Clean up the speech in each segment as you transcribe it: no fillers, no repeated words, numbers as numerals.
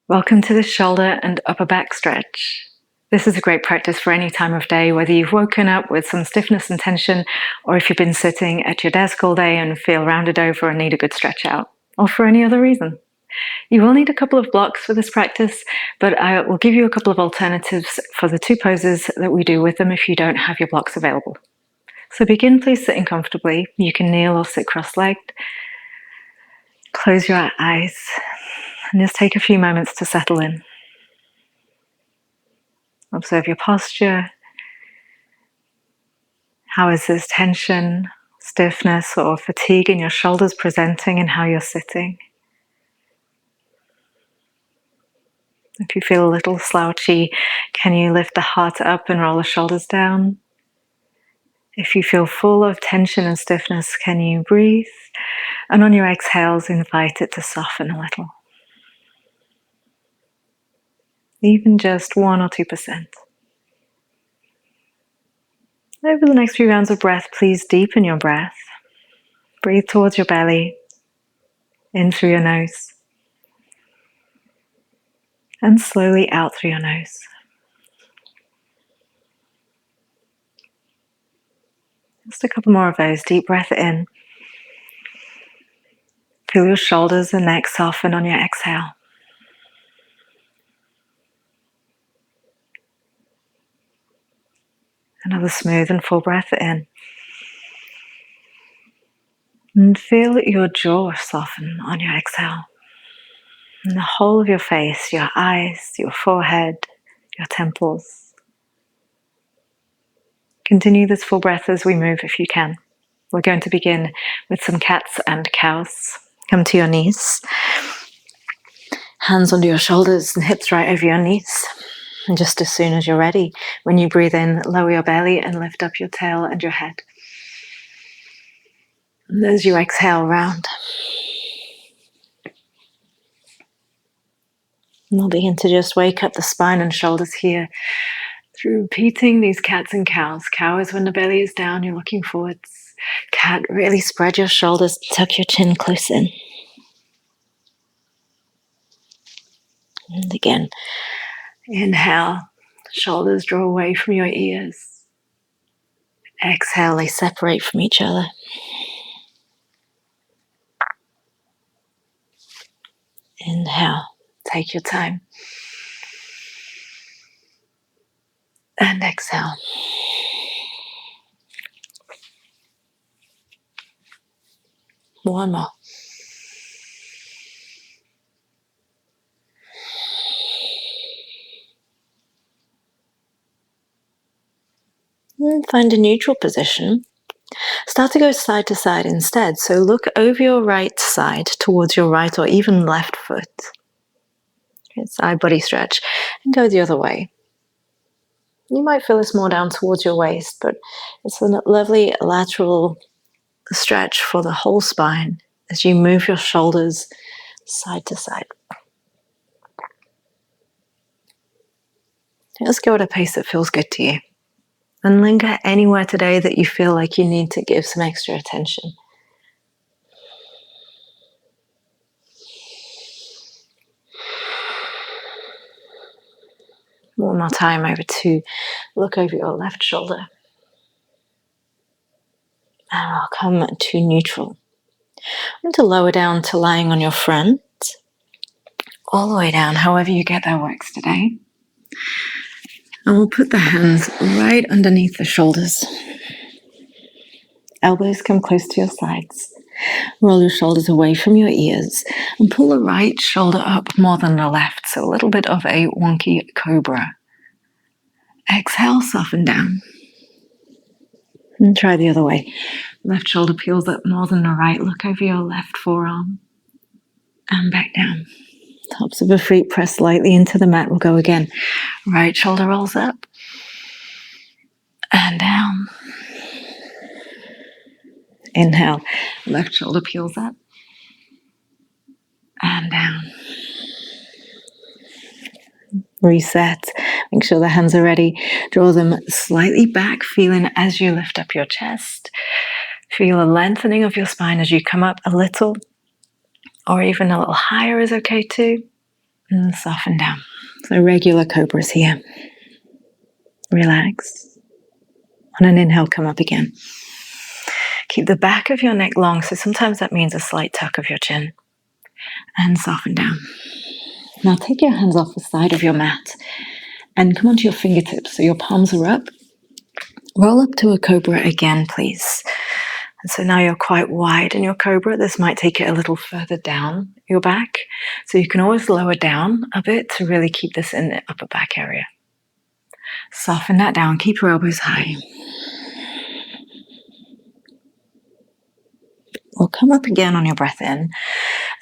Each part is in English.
Welcome to the shoulder and upper back stretch. This is a great practice for any time of day, whether you've woken up with some stiffness and tension, or if you've been sitting at your desk all day and feel rounded over and need a good stretch out, or for any other reason. You will need a couple of blocks for this practice, but I will give you a couple of alternatives for the two poses that we do with them if you don't have your blocks available. So begin please sitting comfortably. You can kneel or sit cross-legged. Close your eyes and just take a few moments to settle in. Observe your posture. How is this tension, stiffness, or fatigue in your shoulders presenting in how you're sitting? If you feel a little slouchy, can you lift the heart up and roll the shoulders down? If you feel full of tension and stiffness, can you breathe? And on your exhales, invite it to soften a little. Even just 1 or 2%. Over the next few rounds of breath, please deepen your breath. Breathe towards your belly, in through your nose, and slowly out through your nose. Just a couple more of those. Deep breath in. Feel your shoulders and neck soften on your exhale. Another smooth and full breath in. And feel your jaw soften on your exhale. And the whole of your face, your eyes, your forehead, your temples. Continue this full breath as we move if you can. We're going to begin with some cats and cows. Come to your knees. Hands under your shoulders and hips right over your knees. And just as soon as you're ready, when you breathe in, lower your belly and lift up your tail and your head. And as you exhale, round. And we'll begin to just wake up the spine and shoulders here through repeating these cats and cows. Cow is when the belly is down, you're looking forwards. Cat, really spread your shoulders, tuck your chin close in. And again, inhale, shoulders draw away from your ears. Exhale, they separate from each other. Inhale, take your time. And exhale. One more. And find a neutral position. Start to go side to side instead. So look over your right side towards your right or even left foot. Okay, side body stretch. And go the other way. You might feel this more down towards your waist, but it's a lovely lateral stretch for the whole spine as you move your shoulders side to side. Just go at a pace that feels good to you. And linger anywhere today that you feel like you need to give some extra attention. One more time over to look over your left shoulder. And I'll come to neutral. I'm going to lower down to lying on your front. All the way down, however you get that works today. And we'll put the hands right underneath the shoulders. Elbows come close to your sides. Roll your shoulders away from your ears and pull the right shoulder up more than the left. So a little bit of a wonky cobra. Exhale, soften down. And try the other way. Left shoulder peels up more than the right. Look over your left forearm. And back down. Tops of the feet press lightly into the mat. We'll go again. Right shoulder rolls up. And down. Inhale. Left shoulder peels up. And down. Reset. Make sure the hands are ready. Draw them slightly back, feeling as you lift up your chest. Feel a lengthening of your spine as you come up a little, or even a little higher is okay too. And soften down. So regular cobras here. Relax. On an inhale, come up again. Keep the back of your neck long, so sometimes that means a slight tuck of your chin. And soften down. Now take your hands off the side of your mat and come onto your fingertips so your palms are up. Roll up to a cobra again, please. And so now you're quite wide in your cobra. This might take it a little further down your back. So you can always lower down a bit to really keep this in the upper back area. Soften that down. Keep your elbows high. Or come up again on your breath in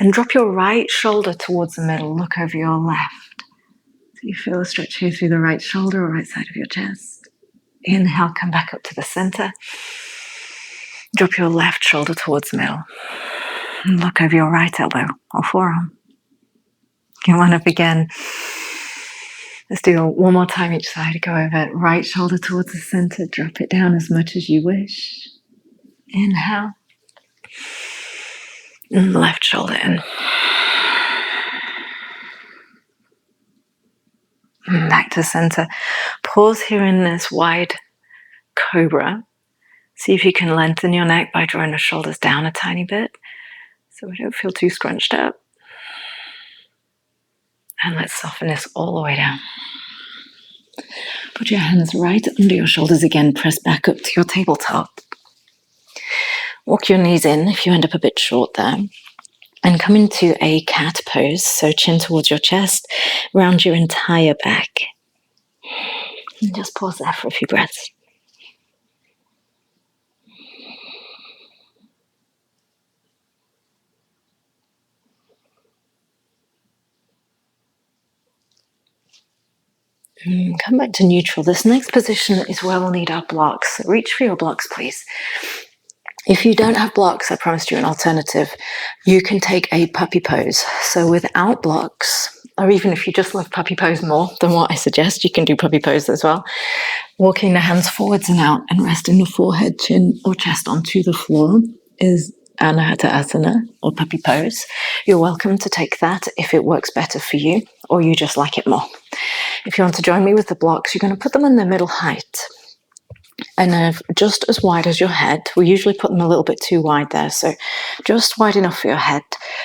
and drop your right shoulder towards the middle. Look over your left. So you feel a stretch here through the right shoulder or right side of your chest. Inhale, come back up to the center. Drop your left shoulder towards the middle. And look over your right elbow or forearm. Come on up again. Let's do one more time each side. Go over right shoulder towards the center. Drop it down as much as you wish. Inhale. And left shoulder in. And back to center. Pause here in this wide cobra. See if you can lengthen your neck by drawing the shoulders down a tiny bit so we don't feel too scrunched up. And let's soften this all the way down. Put your hands right under your shoulders again. Press back up to your tabletop. Walk your knees in if you end up a bit short there. And come into a cat pose. So chin towards your chest, round your entire back. And just pause there for a few breaths. Come back to neutral. This next position is where we'll need our blocks. So reach for your blocks, please. If you don't have blocks, I promised you an alternative. You can take a puppy pose. So without blocks, or even if you just love puppy pose more than what I suggest, you can do puppy pose as well. Walking the hands forwards and out and resting the forehead, chin, or chest onto the floor is Anahata Asana or puppy pose. You're welcome to take that if it works better for you or you just like it more. If you want to join me with the blocks, you're going to put them in their middle height. And just as wide as your head. We usually put them a little bit too wide there, so just wide enough for your head.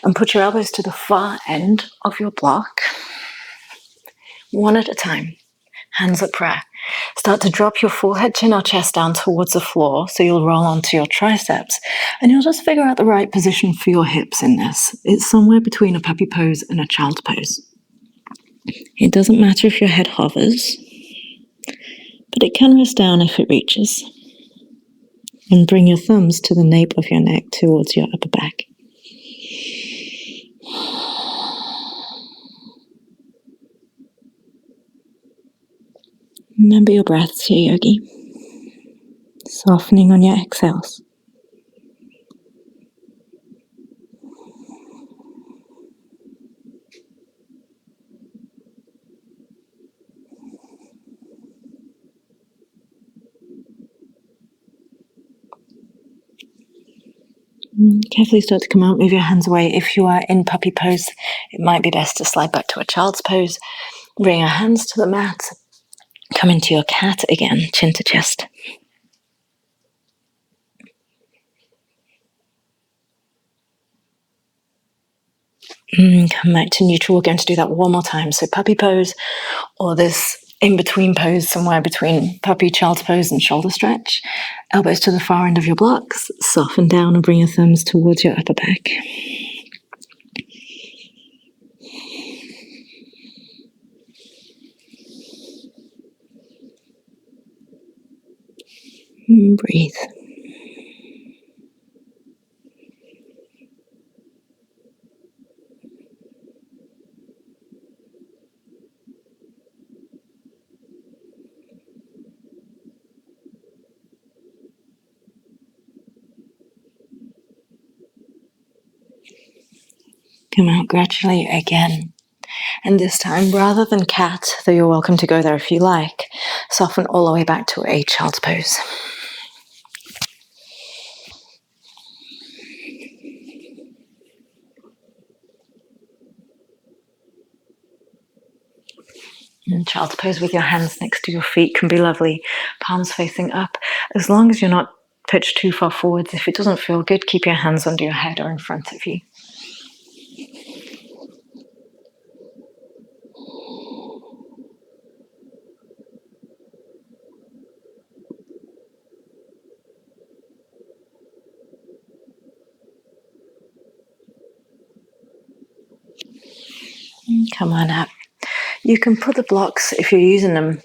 And put your elbows to the far end of your block, one at a time. Hands at prayer. Start to drop your forehead, chin or chest down towards the floor, so you'll roll onto your triceps. And you'll just figure out the right position for your hips in this. It's somewhere between a puppy pose and a child's pose. It doesn't matter if your head hovers, but it can rest down if it reaches. And bring your thumbs to the nape of your neck towards your upper back. Remember your breaths here, yogi. Softening on your exhales. Carefully start to come out, move your hands away. If you are in puppy pose, it might be best to slide back to a child's pose. Bring your hands to the mat. Come into your cat again, chin to chest. Come back to neutral. We're going to do that one more time. So puppy pose, or this in-between pose somewhere between puppy, child's pose and shoulder stretch. Elbows to the far end of your blocks. Soften down and bring your thumbs towards your upper back. Breathe. Come out gradually again. And this time, rather than cat, though you're welcome to go there if you like, soften all the way back to a child's pose. And child's pose with your hands next to your feet can be lovely, palms facing up, as long as you're not pitched too far forwards. If it doesn't feel good, keep your hands under your head or in front of you. Come on up. You can put the blocks, if you're using them,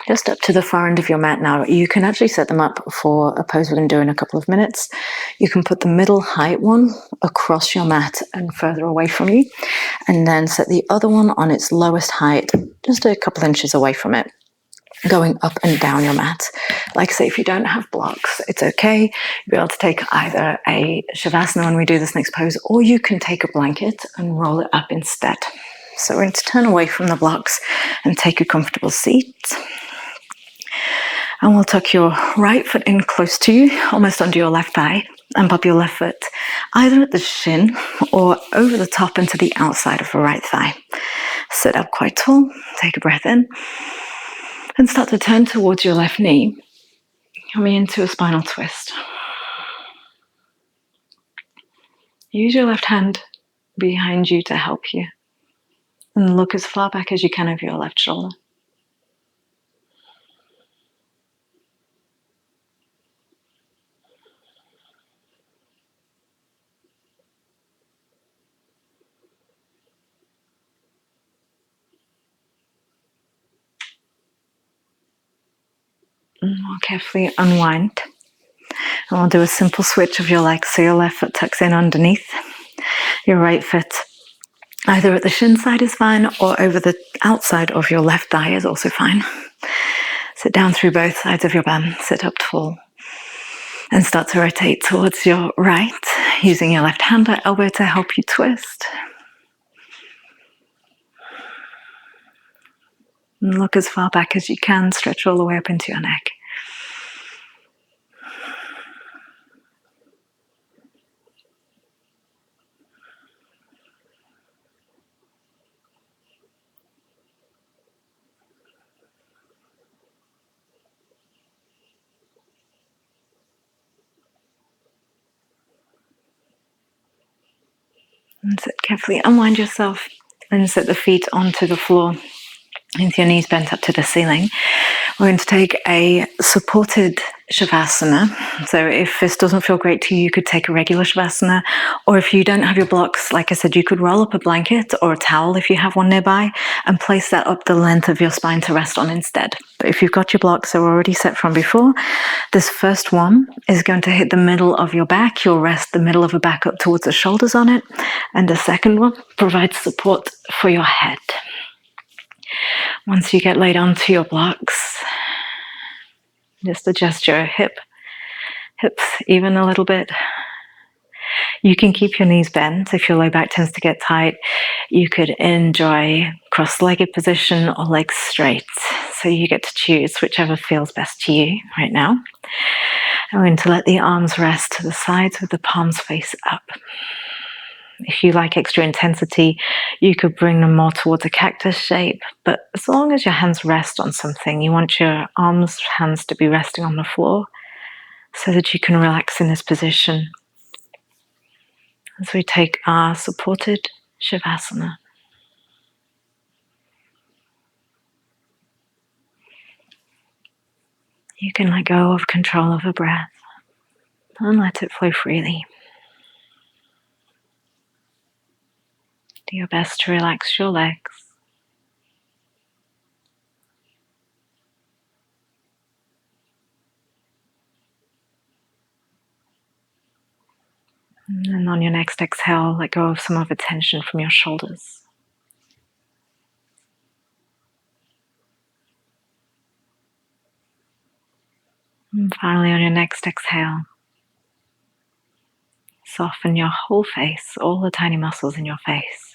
just up to the far end of your mat now. You can actually set them up for a pose we're going to do in a couple of minutes. You can put the middle height one across your mat and further away from you, and then set the other one on its lowest height, just a couple inches away from it, going up and down your mat. Like I say, if you don't have blocks, it's okay. You'll be able to take either a Shavasana when we do this next pose, or you can take a blanket and roll it up instead. So we're going to turn away from the blocks and take a comfortable seat. And we'll tuck your right foot in close to you, almost under your left thigh, and pop your left foot either at the shin or over the top into the outside of the right thigh. Sit up quite tall, take a breath in, and start to turn towards your left knee, coming into a spinal twist. Use your left hand behind you to help you, and look as far back as you can over your left shoulder. And we'll carefully unwind. And we'll do a simple switch of your legs. So your left foot tucks in underneath. Your right foot either at the shin side is fine, or over the outside of your left thigh is also fine. Sit down through both sides of your bum. Sit up tall. And start to rotate towards your right, using your left hand or elbow to help you twist. And look as far back as you can. Stretch all the way up into your neck. And sit carefully. Unwind yourself and set the feet onto the floor with your knees bent up to the ceiling. We're going to take a supported Shavasana. So if this doesn't feel great to you, you could take a regular Shavasana. Or if you don't have your blocks, like I said, you could roll up a blanket or a towel if you have one nearby and place that up the length of your spine to rest on instead. But if you've got your blocks, they're already set from before. This first one is going to hit the middle of your back. You'll rest the middle of the back up towards the shoulders on it. And the second one provides support for your head. Once you get laid onto your blocks, just adjust your hips even a little bit. You can keep your knees bent if your low back tends to get tight. You could enjoy cross-legged position or legs straight. So you get to choose whichever feels best to you right now. I'm going to let the arms rest to the sides with the palms face up. If you like extra intensity, you could bring them more towards a cactus shape, but as long as your hands rest on something, you want your hands to be resting on the floor so that you can relax in this position as we take our supported Shavasana. You can let go of control of the breath and let it flow freely. Do your best to relax your legs. And on your next exhale, let go of some of the tension from your shoulders. And finally, on your next exhale, soften your whole face, all the tiny muscles in your face.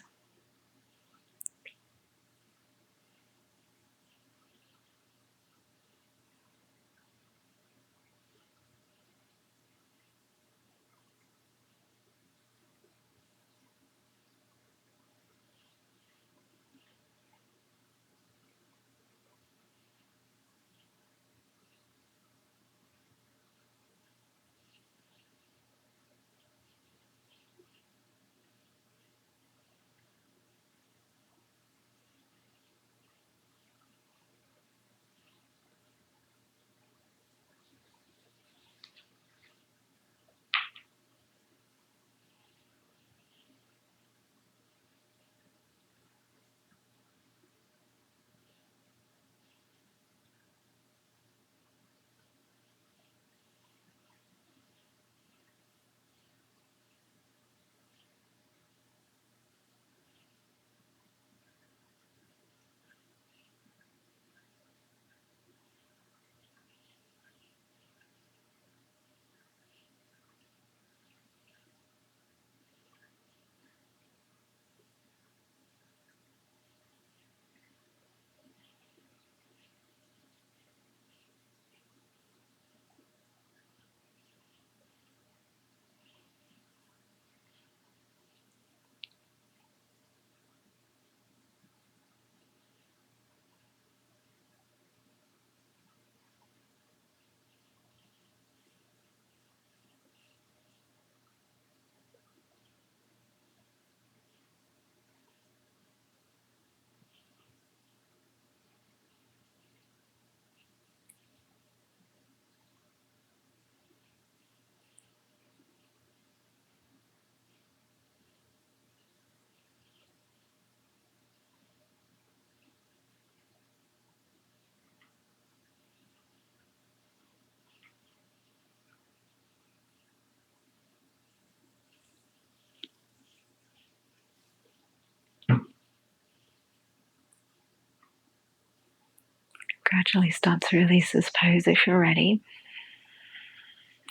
Gradually start to release this pose if you're ready.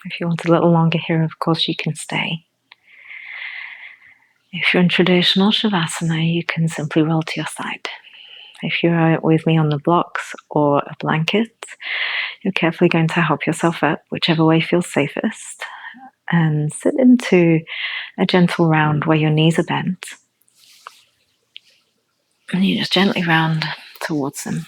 If you want a little longer here, of course, you can stay. If you're in traditional Shavasana, you can simply roll to your side. If you're with me on the blocks or a blanket, you're carefully going to help yourself up, whichever way feels safest, and sit into a gentle round where your knees are bent. And you just gently round towards them.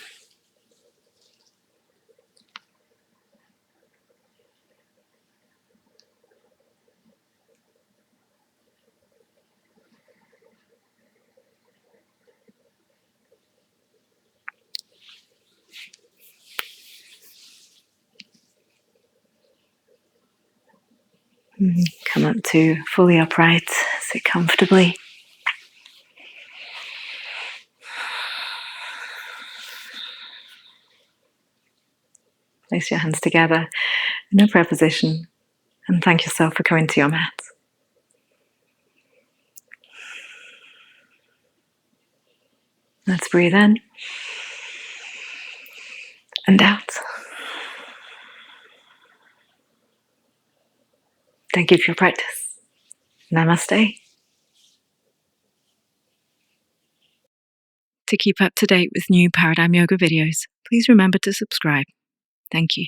Come up to fully upright, sit comfortably. Place your hands together in a prayer position and thank yourself for coming to your mat. Let's breathe in and out. Thank you for your practice. Namaste. To keep up to date with new Paradigm Yoga videos, please remember to subscribe. Thank you.